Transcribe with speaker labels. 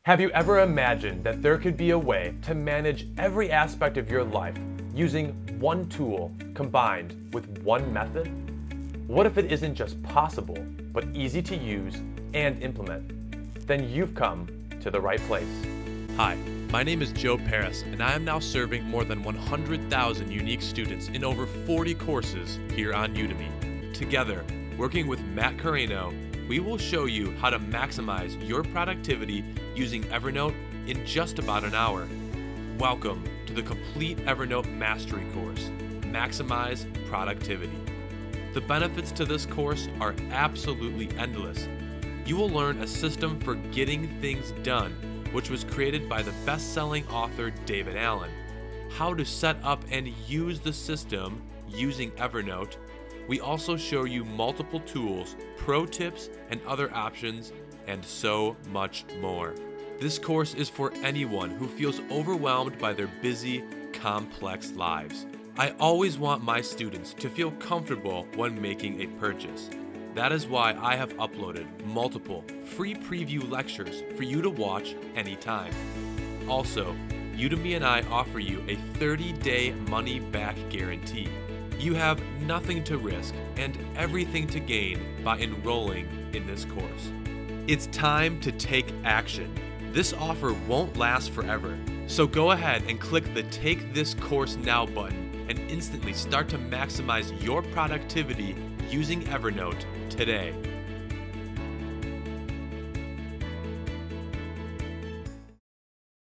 Speaker 1: Have you ever imagined that there could be a way to manage every aspect of your life using one tool combined with one method? What if it isn't just possible, but easy to use and implement? Then you've come to the right place.
Speaker 2: Hi, my name is Joe Paris, and I am now serving more than 100,000 unique students in over 40 courses here on Udemy. Together, working with Matt Carreno, we will show you how to maximize your productivity using Evernote in just about an hour. Welcome to the complete Evernote Mastery course, Maximize Productivity. The benefits to this course are absolutely endless. You will learn a system for getting things done, which was created by the best-selling author David Allen, how to set up and use the system using Evernote. We also show you multiple tools, pro tips, and other options, and so much more. This course is for anyone who feels overwhelmed by their busy, complex lives. I always want my students to feel comfortable when making a purchase. That is why I have uploaded multiple free preview lectures for you to watch anytime. Also, Udemy and I offer you a 30-day money-back guarantee. You have nothing to risk and everything to gain by enrolling in this course. It's time to take action. This offer won't last forever, so go ahead and click the Take This Course Now button and instantly start to maximize your productivity using Evernote today.